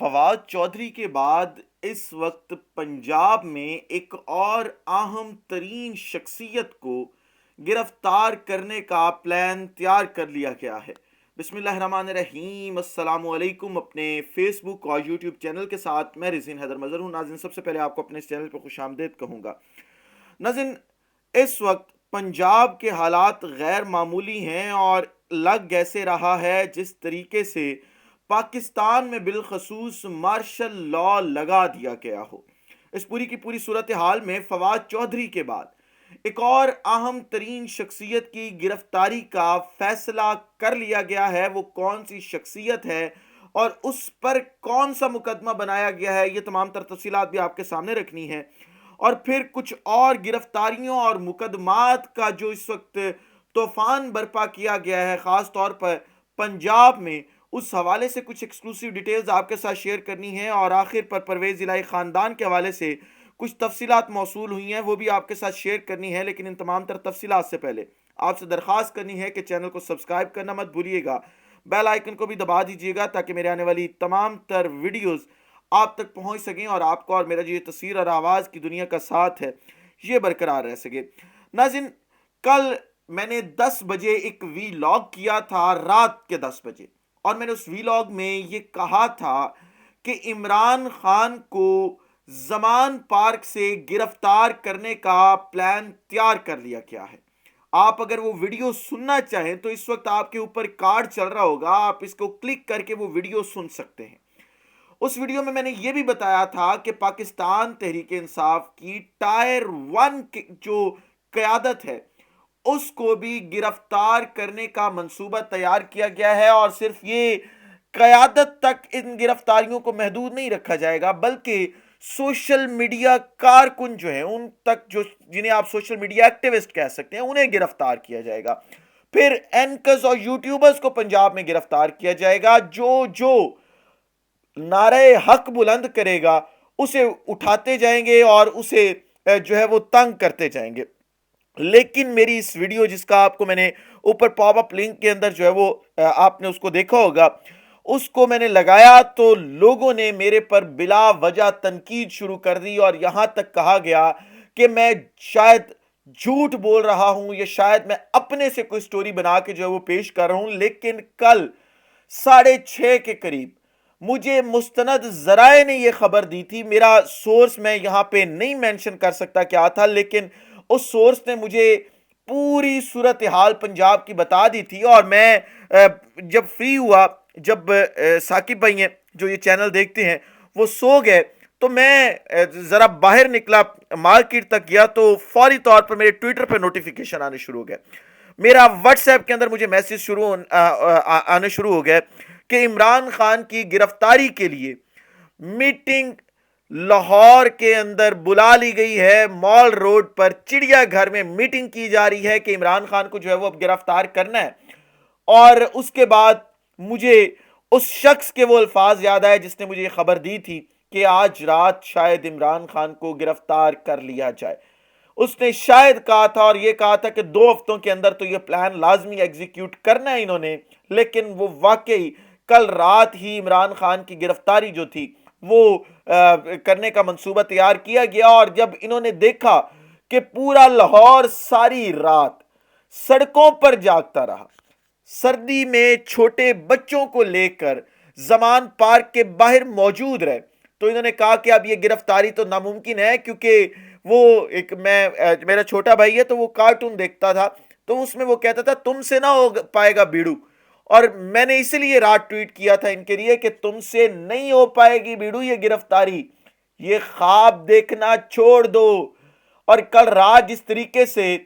فواد چودھری کے بعد اس وقت پنجاب میں ایک اور اہم ترین شخصیت کو گرفتار کرنے کا پلان تیار کر لیا گیا ہے۔ بسم اللہ الرحمن الرحیم، السلام علیکم۔ اپنے فیس بک اور یوٹیوب چینل کے ساتھ میں رزین حیدر مظہر ہوں۔ ناظرین، سب سے پہلے آپ کو اپنے اس چینل پہ خوش آمدید کہوں گا۔ ناظرین، اس وقت پنجاب کے حالات غیر معمولی ہیں اور لگ ایسے رہا ہے جس طریقے سے پاکستان میں بالخصوص مارشل لا لگا دیا گیا ہو۔ اس پوری کی پوری صورتحال میں فواد چودھری کے بعد ایک اور اہم ترین شخصیت کی گرفتاری کا فیصلہ کر لیا گیا ہے۔ وہ کون سی شخصیت ہے اور اس پر کون سا مقدمہ بنایا گیا ہے، یہ تمام تر تفصیلات بھی آپ کے سامنے رکھنی ہے۔ اور پھر کچھ اور گرفتاریوں اور مقدمات کا جو اس وقت طوفان برپا کیا گیا ہے، خاص طور پر پنجاب میں، اس حوالے سے کچھ ایکسکلوسیو ڈیٹیلز آپ کے ساتھ شیئر کرنی ہے۔ اور آخر پر پرویز الہی خاندان کے حوالے سے کچھ تفصیلات موصول ہوئی ہیں، وہ بھی آپ کے ساتھ شیئر کرنی ہے۔ لیکن ان تمام تر تفصیلات سے پہلے آپ سے درخواست کرنی ہے کہ چینل کو سبسکرائب کرنا مت بھولیے گا، بیل آئیکن کو بھی دبا دیجیے گا تاکہ میرے آنے والی تمام تر ویڈیوز آپ تک پہنچ سکیں اور آپ کو اور میرا جو یہ تصویر اور آواز کی دنیا کا ساتھ ہے یہ برقرار رہ سکے۔ ناظرین، کل میں نے 10 بجے ایک ویلاگ کیا تھا، رات کے 10 بجے، اور میں نے اس ویلاگ میں یہ کہا تھا کہ عمران خان کو زمان پارک سے گرفتار کرنے کا پلان تیار کر لیا گیا ہے۔ آپ اگر وہ ویڈیو سننا چاہیں تو اس وقت آپ کے اوپر کارڈ چل رہا ہوگا، آپ اس کو کلک کر کے وہ ویڈیو سن سکتے ہیں۔ اس ویڈیو میں نے یہ بھی بتایا تھا کہ پاکستان تحریک انصاف کی ٹائر 1 جو قیادت ہے اس کو بھی گرفتار کرنے کا منصوبہ تیار کیا گیا ہے، اور صرف یہ قیادت تک ان گرفتاریوں کو محدود نہیں رکھا جائے گا بلکہ سوشل میڈیا کارکن جو ہیں، ان تک جو جنہیں آپ سوشل میڈیا ایکٹیوسٹ کہہ سکتے ہیں، انہیں گرفتار کیا جائے گا۔ پھر اینکرز اور یوٹیوبرز کو پنجاب میں گرفتار کیا جائے گا۔ جو نعرہ حق بلند کرے گا اسے اٹھاتے جائیں گے اور اسے جو ہے وہ تنگ کرتے جائیں گے۔ لیکن میری اس ویڈیو جس کا آپ کو میں نے اوپر پاپ اپ لنک کے اندر جو ہے وہ آپ نے اس کو دیکھا ہوگا، اس کو میں نے لگایا تو لوگوں نے میرے پر بلا وجہ تنقید شروع کر دی، اور یہاں تک کہا گیا کہ میں شاید جھوٹ بول رہا ہوں یا شاید میں اپنے سے کوئی سٹوری بنا کے جو ہے وہ پیش کر رہا ہوں۔ لیکن کل 6:30 کے قریب مجھے مستند ذرائع نے یہ خبر دی تھی، میرا سورس میں یہاں پہ نہیں مینشن کر سکتا کیا تھا، لیکن اس سورس نے مجھے پوری صورتحال پنجاب کی بتا دی تھی۔ اور میں جب فری ہوا، جب ثاقب بھائی ہیں جو یہ چینل دیکھتے ہیں وہ سو گئے، تو میں ذرا باہر نکلا، مارکیٹ تک گیا، تو فوری طور پر میرے ٹویٹر پہ نوٹیفیکیشن آنے شروع ہو گئے، میرا واٹس ایپ کے اندر مجھے میسیج آنے شروع ہو گئے کہ عمران خان کی گرفتاری کے لیے میٹنگ لاہور کے اندر بلا لی گئی ہے، مال روڈ پر چڑیا گھر میں میٹنگ کی جا رہی ہے کہ عمران خان کو جو ہے وہ اب گرفتار کرنا ہے۔ اور اس کے بعد مجھے اس شخص کے وہ الفاظ یاد آئے جس نے مجھے یہ خبر دی تھی کہ آج رات شاید عمران خان کو گرفتار کر لیا جائے۔ اس نے شاید کہا تھا اور یہ کہا تھا کہ 2 ہفتوں کے اندر تو یہ پلان لازمی ایگزیکیوٹ کرنا ہے انہوں نے، لیکن وہ واقعی کل رات ہی عمران خان کی گرفتاری جو تھی وہ کرنے کا منصوبہ تیار کیا گیا۔ اور جب انہوں نے دیکھا کہ پورا لاہور ساری رات سڑکوں پر جاگتا رہا، سردی میں چھوٹے بچوں کو لے کر زمان پارک کے باہر موجود رہے، تو انہوں نے کہا کہ اب یہ گرفتاری تو ناممکن ہے، کیونکہ وہ میرا چھوٹا بھائی ہے تو وہ کارٹون دیکھتا تھا، تو اس میں وہ کہتا تھا تم سے نہ ہو پائے گا بیڑو، اور میں نے اسی لیے رات ٹویٹ کیا تھا ان کے لیے کہ تم سے نہیں ہو پائے گی بیڑو یہ گرفتاری، یہ خواب دیکھنا چھوڑ دو۔ اور کل رات جس طریقے سے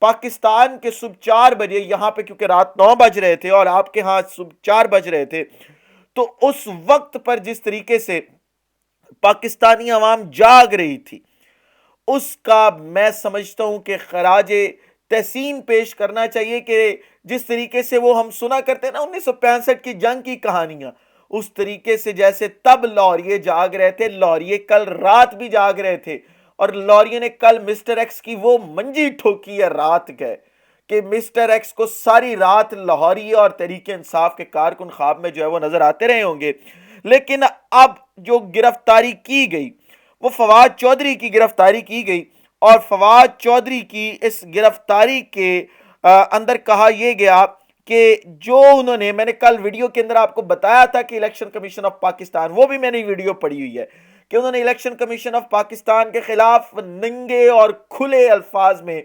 پاکستان کے صبح 4 بجے، یہاں پہ کیونکہ رات 9 بج رہے تھے اور آپ کے ہاں صبح 4 بج رہے تھے، تو اس وقت پر جس طریقے سے پاکستانی عوام جاگ رہی تھی، اس کا میں سمجھتا ہوں کہ خراج تحسین پیش کرنا چاہیے کہ جس طریقے سے وہ ہم سنا کرتے ہیں نا 1965 کی جنگ کی کہانیاں، اس طریقے سے جیسے تب لاہوریے جاگ رہے تھے، لاہوریے کل رات بھی جاگ رہے تھے، اور لاہوریے نے کل مسٹر ایکس کی وہ منجی ٹھوکی ہے رات گئے کہ مسٹر ایکس کو ساری رات لاہوری اور تحریک انصاف کے کارکن خواب میں جو ہے وہ نظر آتے رہے ہوں گے۔ لیکن اب جو گرفتاری کی گئی وہ فواد چودھری کی گرفتاری کی گئی، اور فواد چودھری کی اس گرفتاری کے اندر کہا یہ گیا کہ جو انہوں نے، میں نے کل ویڈیو کے اندر آپ کو بتایا تھا کہ الیکشن کمیشن آف پاکستان، وہ بھی میں نے ویڈیو پڑھی ہوئی ہے کہ انہوں نے الیکشن کمیشن آف پاکستان کے خلاف ننگے اور کھلے الفاظ میں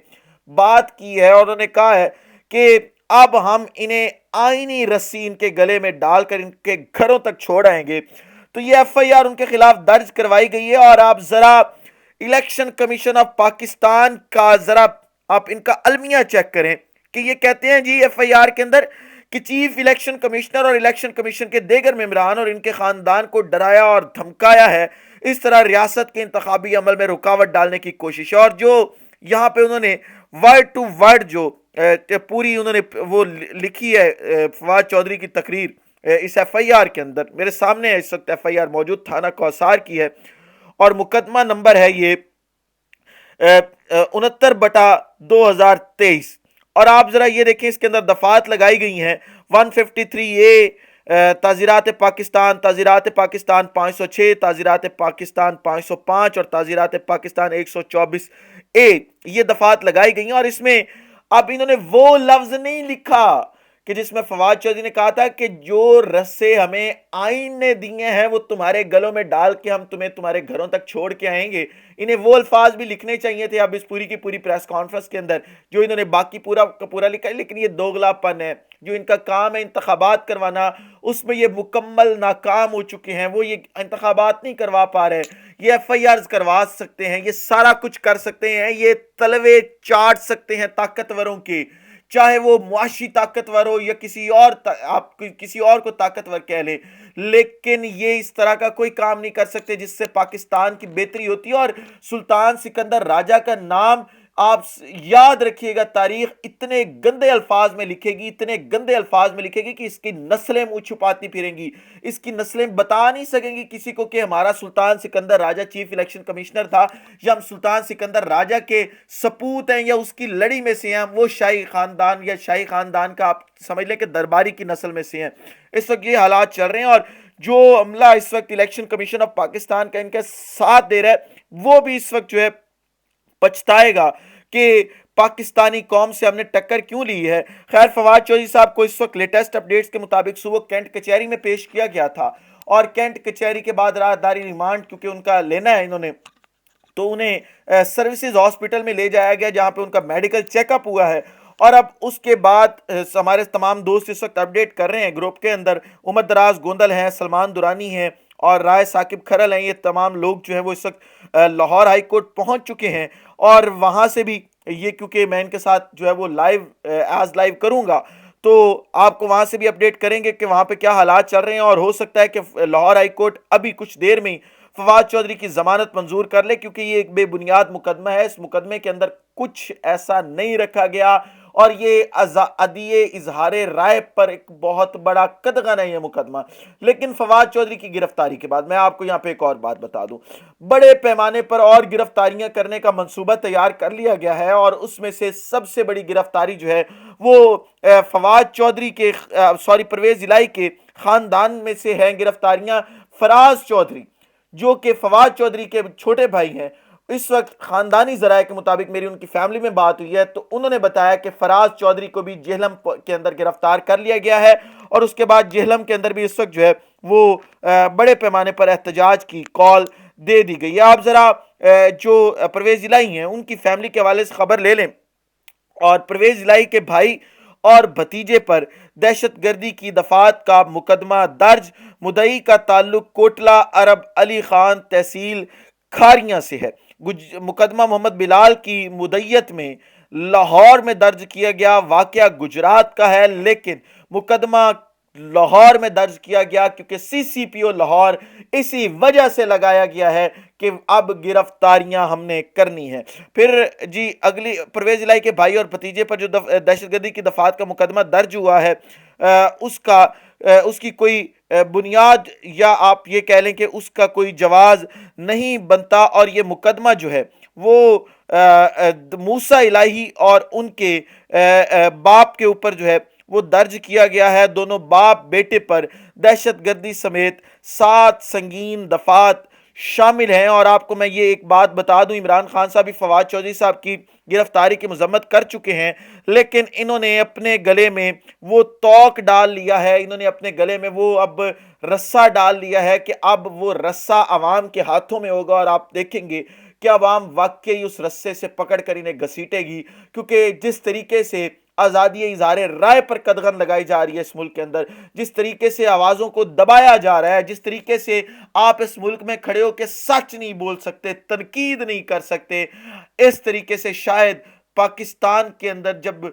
بات کی ہے، اور انہوں نے کہا ہے کہ اب ہم انہیں آئینی رسی ان کے گلے میں ڈال کر ان کے گھروں تک چھوڑ آئیں گے۔ تو یہ ایف آئی آر ان کے خلاف درج کروائی گئی ہے، اور آپ ذرا الیکشن کمیشن آف پاکستان کا ذرا آپ ان کا المیہ چیک کریں کہ یہ کہتے ہیں جی ایف آئی آر کے اندر کہ چیف الیکشن کمشنر اور الیکشن کمیشن کے دیگر ممبران اور ان کے خاندان کو ڈرایا اور دھمکایا ہے، اس طرح ریاست کے انتخابی عمل میں رکاوٹ ڈالنے کی کوشش ہے۔ اور جو یہاں پہ انہوں نے ورڈ ٹو ورڈ جو پوری انہوں نے وہ لکھی ہے فواد چودھری کی تقریر اس ایف آئی آر کے اندر، میرے سامنے اس وقت ایف آئی آر موجود، تھانہ کوثار کی ہے، اور مقدمہ نمبر ہے یہ 69/2023، اور آپ ذرا یہ دیکھیں اس کے اندر دفعات لگائی گئی ہیں 153A تعزیرات پاکستان، تعزیرات پاکستان 506، تعزیرات پاکستان 505 اور تعزیرات پاکستان 124A، یہ دفعات لگائی گئی ہیں۔ اور اس میں اب انہوں نے وہ لفظ نہیں لکھا کہ جس میں فواد چودھری نے کہا تھا کہ جو رسے ہمیں آئین نے دیے ہیں وہ تمہارے گلوں میں ڈال کے ہم تمہیں تمہارے گھروں تک چھوڑ کے آئیں گے، انہیں وہ الفاظ بھی لکھنے چاہیے تھے اب اس پوری کی پوری پریس کانفرنس کے اندر جو انہوں نے باقی پورا کا پورا لکھا ہے۔ لیکن یہ دوغلا پن ہے، جو ان کا کام ہے انتخابات کروانا، اس میں یہ مکمل ناکام ہو چکے ہیں، وہ یہ انتخابات نہیں کروا پا رہے، یہ ایف آئی آرز کروا سکتے ہیں، یہ سارا کچھ کر سکتے ہیں، یہ تلوے چاٹ سکتے ہیں طاقتوروں کے، چاہے وہ معاشی طاقتور ہو یا کسی اور آپ کسی اور کو طاقتور کہہ لیں، لیکن یہ اس طرح کا کوئی کام نہیں کر سکتے جس سے پاکستان کی بہتری ہوتی ہے۔ اور سلطان سکندر راجہ کا نام آپ یاد رکھیے گا، تاریخ اتنے گندے الفاظ میں لکھے گی، اتنے گندے الفاظ میں لکھے گی کہ اس کی نسلیں منہ چھپاتی پھریں گی، اس کی نسلیں بتا نہیں سکیں گی کسی کو کہ ہمارا سلطان سکندر راجہ چیف الیکشن کمشنر تھا، یا ہم سلطان سکندر راجہ کے سپوت ہیں، یا اس کی لڑی میں سے ہیں، وہ شاہی خاندان یا شاہی خاندان کا آپ سمجھ لیں کہ درباری کی نسل میں سے ہیں۔ اس وقت یہ حالات چل رہے ہیں، اور جو عملہ اس وقت الیکشن کمیشن آف پاکستان کا ان کے ساتھ دے رہا ہے وہ بھی اس وقت جو ہے پچھتائے گا کہ پاکستانی قوم سے ہم نے ٹکر کیوں لی ہے۔ خیر فواد چودھری صاحب کو اس وقت لیٹسٹ اپڈیٹس کے مطابق صبح کینٹ کچہری میں پیش کیا گیا تھا، اور کینٹ کچہری کے بعد راہداری ریمانڈ کیونکہ ان کا لینا ہے انہوں نے، تو انہیں سروسز ہاسپٹل میں لے جایا گیا جہاں پہ ان کا میڈیکل چیک اپ ہوا ہے۔ اور اب اس کے بعد ہمارے تمام دوست اس وقت اپڈیٹ کر رہے ہیں گروپ کے اندر، عمر دراز گوندل ہیں، سلمان دورانی ہیں اور رائے ثاقب کھرل ہیں، یہ تمام لوگ جو ہیں وہ اس وقت لاہور ہائی کورٹ پہنچ چکے ہیں، اور وہاں سے بھی یہ کیونکہ میں ان کے ساتھ جو ہے وہ لائیو کروں گا تو آپ کو وہاں سے بھی اپڈیٹ کریں گے کہ وہاں پہ کیا حالات چل رہے ہیں، اور ہو سکتا ہے کہ لاہور ہائی کورٹ ابھی کچھ دیر میں ہی فواد چودھری کی ضمانت منظور کر لے، کیونکہ یہ ایک بے بنیاد مقدمہ ہے، اس مقدمے کے اندر کچھ ایسا نہیں رکھا گیا، اور یہ عدیے اظہار رائے پر ایک بہت بڑا قدغن ہے یہ مقدمہ۔ لیکن فواد چودھری کی گرفتاری کے بعد میں آپ کو یہاں پہ ایک اور بات بتا دوں، بڑے پیمانے پر اور گرفتاریاں کرنے کا منصوبہ تیار کر لیا گیا ہے، اور اس میں سے سب سے بڑی گرفتاری جو ہے وہ فواد چودھری کے پرویز الہی کے خاندان میں سے ہیں گرفتاریاں۔ فراز چودھری جو کہ فواد چودھری کے چھوٹے بھائی ہیں، اس وقت خاندانی ذرائع کے مطابق میری ان کی فیملی میں بات ہوئی ہے تو انہوں نے بتایا کہ فراز چودھری کو بھی جہلم کے اندر گرفتار کر لیا گیا ہے، اور اس کے بعد جہلم کے اندر بھی اس وقت جو ہے وہ بڑے پیمانے پر احتجاج کی کال دے دی گئی ہے۔ آپ ذرا جو پرویز الہی ہیں ان کی فیملی کے حوالے سے خبر لے لیں، اور پرویز الہی کے بھائی اور بھتیجے پر دہشت گردی کی دفعات کا مقدمہ درج، مدعی کا تعلق کوٹلہ عرب علی خان تحصیل کھاریاں سے ہے۔ مقدمہ محمد بلال کی مدعیت میں لاہور میں درج کیا گیا، واقعہ گجرات کا ہے، لیکن مقدمہ لاہور میں درج کیا گیا کیونکہ سی سی پی او لاہور اسی وجہ سے لگایا گیا ہے کہ اب گرفتاریاں ہم نے کرنی ہیں۔ پھر جی اگلی پرویز الہی کے بھائی اور بھتیجے پر جو دہشت گردی کی دفعات کا مقدمہ درج ہوا ہے، اس کی کوئی بنیاد یا آپ یہ کہہ لیں کہ اس کا کوئی جواز نہیں بنتا، اور یہ مقدمہ جو ہے وہ موسیٰ الہی اور ان کے باپ کے اوپر جو ہے وہ درج کیا گیا ہے دونوں باپ بیٹے پر دہشت گردی سمیت 7 سنگین دفعات شامل ہیں۔ اور آپ کو میں یہ ایک بات بتا دوں، عمران خان صاحب بھی فواد چودھری صاحب کی گرفتاری کی مذمت کر چکے ہیں، لیکن انہوں نے اپنے گلے میں وہ توق ڈال لیا ہے، انہوں نے اپنے گلے میں وہ اب رسہ ڈال لیا ہے کہ اب وہ رسہ عوام کے ہاتھوں میں ہوگا، اور آپ دیکھیں گے کہ عوام واقعی اس رسے سے پکڑ کر انہیں گھسیٹے گی، کیونکہ جس طریقے سے آزادی اظہار رائے پر قدغن لگائی جا رہی ہے اس ملک کے اندر، جس طریقے سے آوازوں کو دبایا جا رہا ہے، جس طریقے سے آپ اس ملک میں کھڑے ہو کے سچ نہیں بول سکتے، تنقید نہیں کر سکتے، اس طریقے سے شاید پاکستان کے اندر جب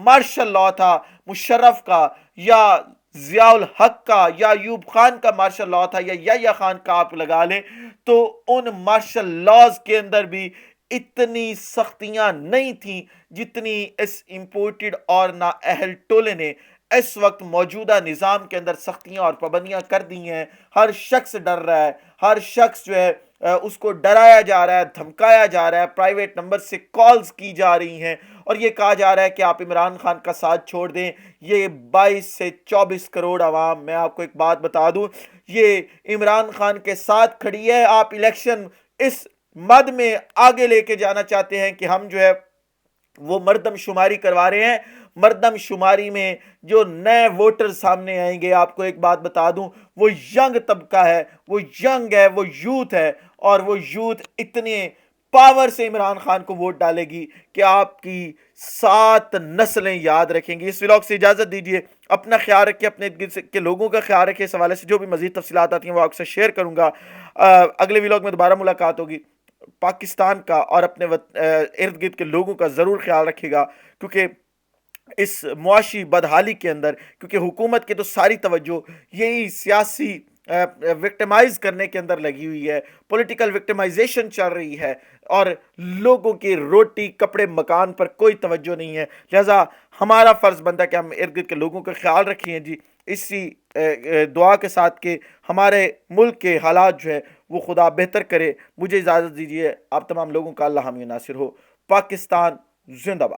مارشل لاء تھا مشرف کا، یا ضیاء الحق کا، یا ایوب خان کا مارشل لاء تھا، یا یحییٰ خان کا آپ لگا لیں، تو ان مارشل لاز کے اندر بھی اتنی سختیاں نہیں تھیں جتنی اس امپورٹڈ اور نااہل ٹولے نے اس وقت موجودہ نظام کے اندر سختیاں اور پابندیاں کر دی ہیں۔ ہر شخص ڈر رہا ہے، ہر شخص جو ہے اس کو ڈرایا جا رہا ہے، دھمکایا جا رہا ہے، پرائیویٹ نمبر سے کالز کی جا رہی ہیں، اور یہ کہا جا رہا ہے کہ آپ عمران خان کا ساتھ چھوڑ دیں۔ یہ 22 سے 24 کروڑ عوام، میں آپ کو ایک بات بتا دوں، یہ عمران خان کے ساتھ کھڑی ہے۔ آپ الیکشن اس مد میں آگے لے کے جانا چاہتے ہیں کہ ہم جو ہے وہ مردم شماری کروا رہے ہیں، مردم شماری میں جو نئے ووٹر سامنے آئیں گے، آپ کو ایک بات بتا دوں، وہ ینگ طبقہ ہے، وہ ینگ ہے، وہ یوتھ ہے، اور وہ یوتھ اتنے پاور سے عمران خان کو ووٹ ڈالے گی کہ آپ کی 7 نسلیں یاد رکھیں گی۔ اس ولاگ سے اجازت دیجیے، اپنا خیال رکھیں، اپنے ارد گرد کے لوگوں کا خیال رکھیں، اس حوالے سے جو بھی مزید تفصیلات آتی ہیں وہ آپ سے شیئر کروں گا۔ اگلے ولاگ میں دوبارہ ملاقات ہوگی۔ پاکستان کا اور اپنے ارد گرد کے لوگوں کا ضرور خیال رکھے گا، کیونکہ اس معاشی بدحالی کے اندر، کیونکہ حکومت کی تو ساری توجہ یہی سیاسی وکٹمائز کرنے کے اندر لگی ہوئی ہے، پولیٹیکل وکٹمائزیشن چل رہی ہے، اور لوگوں کی روٹی کپڑے مکان پر کوئی توجہ نہیں ہے۔ لہٰذا ہمارا فرض بنتا ہے کہ ہم ارد گرد کے لوگوں کا خیال رکھیں جی، اسی دعا کے ساتھ کہ ہمارے ملک کے حالات جو ہے وہ خدا بہتر کرے۔ مجھے اجازت دیجیے، آپ تمام لوگوں کا اللہ حامی و ناصر ہو۔ پاکستان زندہ باد۔